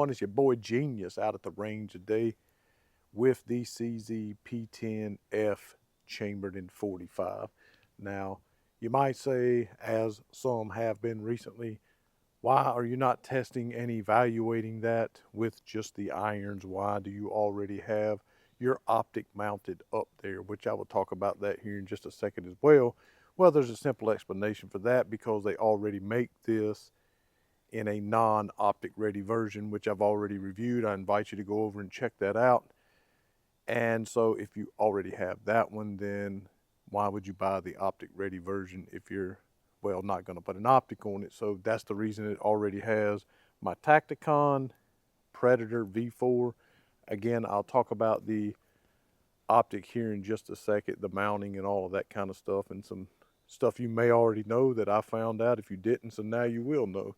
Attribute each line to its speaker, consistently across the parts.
Speaker 1: everyone, it's your boy Genius out at the range today with the CZ P10 F chambered in 45. Now, you might say, as some have been recently, why are you not testing and evaluating that with just the irons? Why do you already have your Optic mounted up there? Which I will talk about that here in just a second as well. Well, there's a simple explanation for that because they already make this in a non-Optic ready version, which I've already reviewed. I invite you to go over and check that out. And so if you already have that one, then why would you buy the Optic ready version if you're, well, not going to put an Optic on it? So that's the reason it already has my Tacticon Predator V4. Again, I'll talk about the Optic here in just a second, the mounting and all of that kind of stuff, and some stuff you may already know that I found out if you didn't, so now you will know.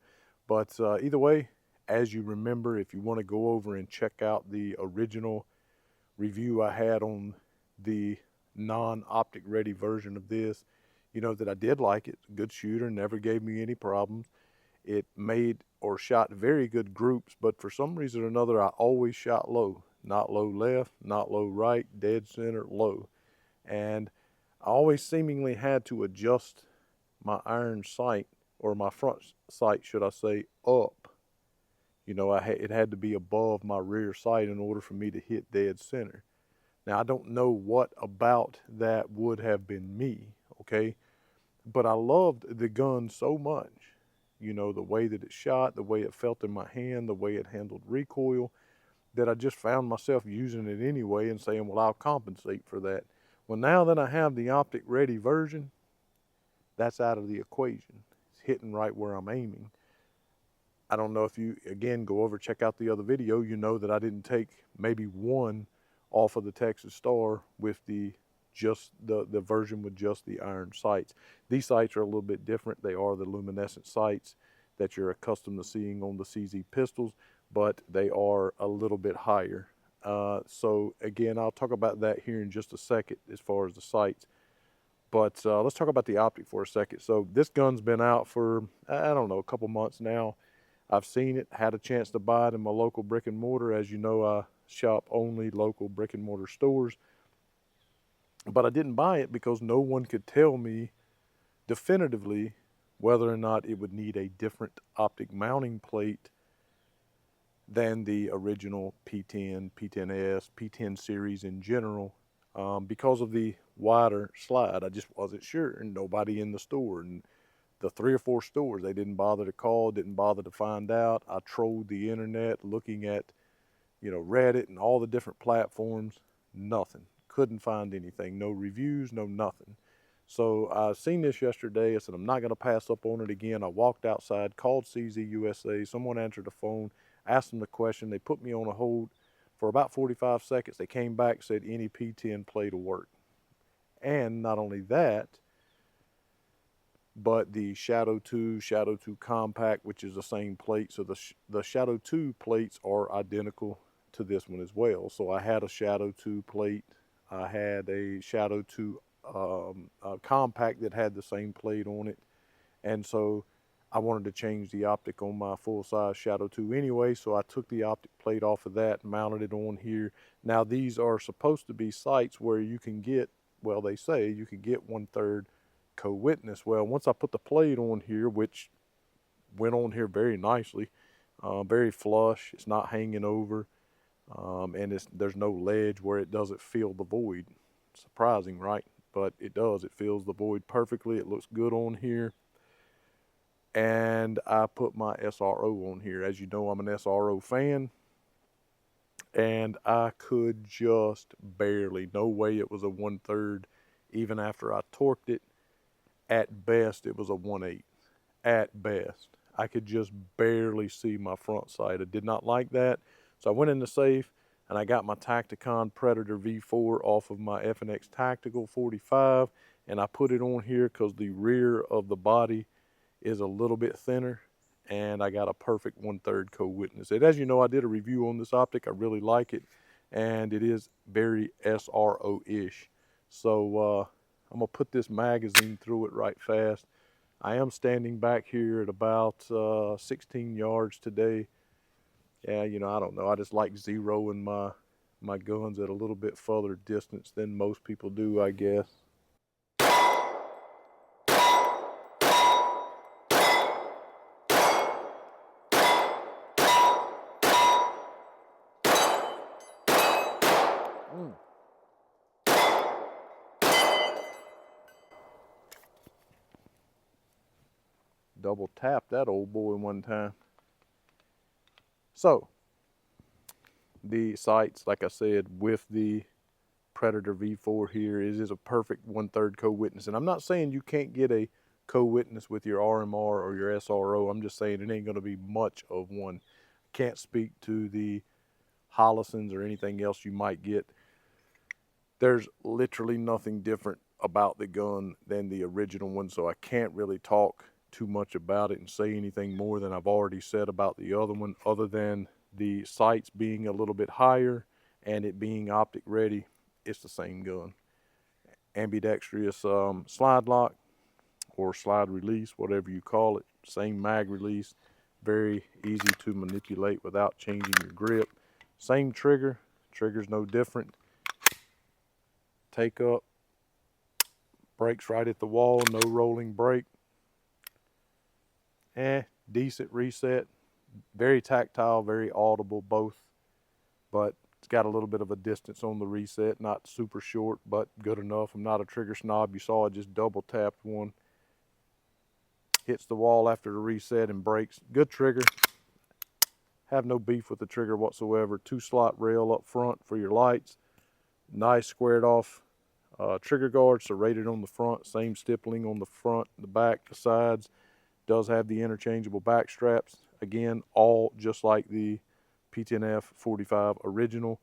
Speaker 1: But either way, as you remember, if you want to go over and check out the original review I had on the non-Optic ready version of this, you know that I did like it. Good shooter, never gave me any problems. It made or shot very good groups, but for some reason or another, I always shot low. Not low left, not low right, dead center, low. And I always seemingly had to adjust my iron sight, or my front sight, should I say, up. You know, it had to be above my rear sight in order for me to hit dead center. Now, I don't know what about that would have been me, okay? But I loved the gun so much. You know, the way that it shot, the way it felt in my hand, the way it handled recoil, that I just found myself using it anyway and saying, well, I'll compensate for that. Well, now that I have the Optic ready version, that's out of the equation. It's hitting right where I'm aiming. I don't know if you, again, go over, check out the other video, you know that I didn't take maybe one off of the Texas Star with the version with just the iron sights. These sights are a little bit different. They are the luminescent sights that you're accustomed to seeing on the CZ pistols, but they are a little bit higher. So again, I'll talk about that here in just a second as far as the sights. But let's talk about the Optic for a second. So this gun's been out for, I don't know, a couple months now. I've seen it, had a chance to buy it in my local brick and mortar. As you know, I shop only local brick and mortar stores. But I didn't buy it because no one could tell me definitively whether or not it would need a different Optic mounting plate than the original P10, P10 S, P10 series in general. Because of the wider slide, I just wasn't sure, and nobody in the store. And the 3 or 4 stores, they didn't bother to call, didn't bother to find out. I trolled the internet looking at, you know, Reddit and all the different platforms. Nothing. Couldn't find anything. No reviews, no nothing. So I seen this yesterday. I said, I'm not going to pass up on it again. I walked outside, called CZ USA. Someone answered the phone, asked them the question. They put me on a hold for about 45 seconds. They came back, said any P10 plate will work. And not only that, but the Shadow 2 Compact, which is the same plate. So the Shadow 2 plates are identical to this one as well. So I had a Shadow 2 plate. I had a Shadow 2 Compact that had the same plate on it. And so I wanted to change the Optic on my full-size Shadow 2 anyway, so I took the Optic plate off of that and mounted it on here. Now, these are supposed to be sights where you can get, well, they say you can get 1/3 co-witness. Well, once I put the plate on here, which went on here very nicely, very flush, it's not hanging over, and there's no ledge where it doesn't fill the void. Surprising, right? But it does. It fills the void perfectly. It looks good on here. And I put my SRO on here. As you know, I'm an SRO fan. And I could just barely, no way it was a 1/3, even after I torqued it. At best, it was a 1/8. At best. I could just barely see my front sight. I did not like that. So I went in the safe and I got my Tacticon Predator V4 off of my F&X Tactical 45. And I put it on here because the rear of the body is a little bit thinner, and I got a perfect 1/3 co-witness. And as you know, I did a review on this Optic. I really like it, and it is very SRO-ish. So I'm gonna put this magazine through it right fast. I am standing back here at about 16 yards today, Yeah, you know, I don't know. I just like zeroing my guns at a little bit further distance than most people do, I guess. Mm. Double tap that old boy one time. So, the sights, like I said, with the Predator V4 here is a perfect 1/3 co-witness. And I'm not saying you can't get a co-witness with your RMR or your SRO. I'm just saying it ain't going to be much of one. Can't speak to the Hollisons or anything else you might get. There's literally nothing different about the gun than the original one, so I can't really talk too much about it and say anything more than I've already said about the other one, other than the sights being a little bit higher and it being optic ready. It's the same gun. Ambidextrous slide lock or slide release, whatever you call it. Same mag release, very easy to manipulate without changing your grip. Same trigger, trigger's no different. Take up, brakes right at the wall, no rolling brake. Decent reset, very tactile, very audible both, but it's got a little bit of a distance on the reset, not super short, but good enough. I'm not a trigger snob. You saw I just double tapped one. Hits the wall after the reset and brakes. Good trigger. Have no beef with the trigger whatsoever. 2-slot rail up front for your lights. Nice squared off trigger guard, serrated on the front. Same stippling on the front, the back, the sides. Does have the interchangeable back straps. Again, all just like the P10 F 45 original.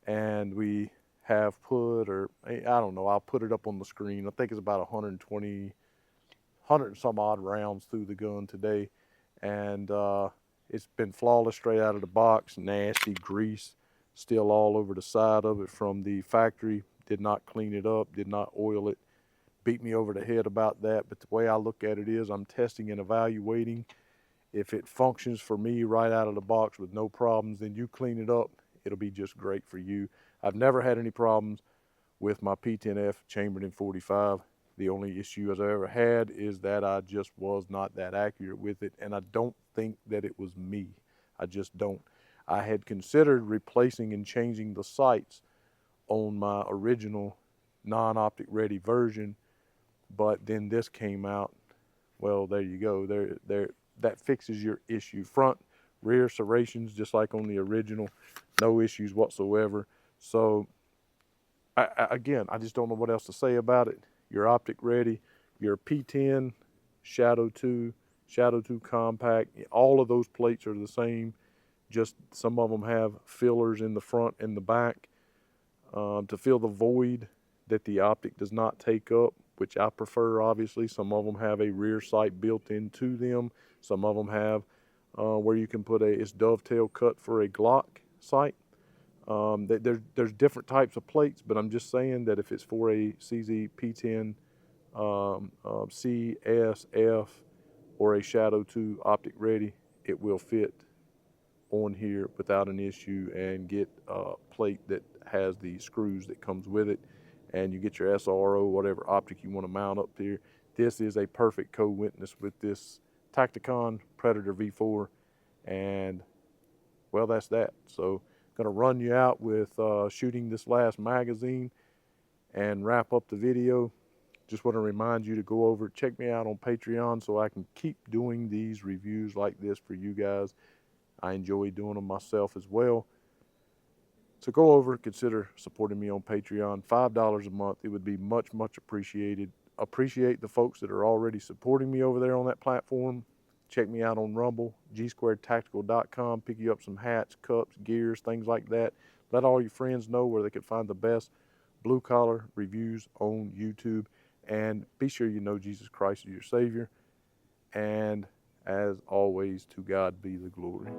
Speaker 1: And we have put, or I don't know, I'll put it up on the screen. I think it's about 120, 100 and some odd rounds through the gun today. And it's been flawless straight out of the box. Nasty grease still all over the side of it from the factory. Did not clean it up, did not oil it. Beat me over the head about that, but the way I look at it is I'm testing and evaluating. If it functions for me right out of the box with no problems, then you clean it up, it'll be just great for you. I've never had any problems with my P10 F chambered in 45. The only issue as I ever had is that I just was not that accurate with it, and I don't think that it was me. I just don't. I had considered replacing and changing the sights on my original non-optic ready version, but then this came out. Well, there you go. That fixes your issue. Front, rear serrations, just like on the original, no issues whatsoever. So, again, I just don't know what else to say about it. You're optic ready. Your P10, Shadow 2, Shadow 2 Compact, all of those plates are the same. Just some of them have fillers in the front and the back to fill the void that the optic does not take up, which I prefer, obviously. Some of them have a rear sight built into them. Some of them have where you can put it's dovetail cut for a Glock sight. There's different types of plates, but I'm just saying that if it's for a CZ P10 C, S, F, or a Shadow 2 optic ready, it will fit on here without an issue and get a plate that has the screws that comes with it, and you get your SRO, whatever optic you want to mount up there. This is a perfect co-witness with this Tacticon Predator V4, and well, that's that. So gonna run you out with shooting this last magazine and wrap up the video. Just want to remind you to go over, check me out on Patreon so I can keep doing these reviews like this for you guys. I enjoy doing them myself as well. So go over, consider supporting me on Patreon. $5 a month. It would be much, much appreciated. Appreciate the folks that are already supporting me over there on that platform. Check me out on Rumble, gsquaredtactical.com. Pick you up some hats, cups, gears, things like that. Let all your friends know where they can find the best blue-collar reviews on YouTube. And be sure you know Jesus Christ is your Savior. And as always, to God be the glory.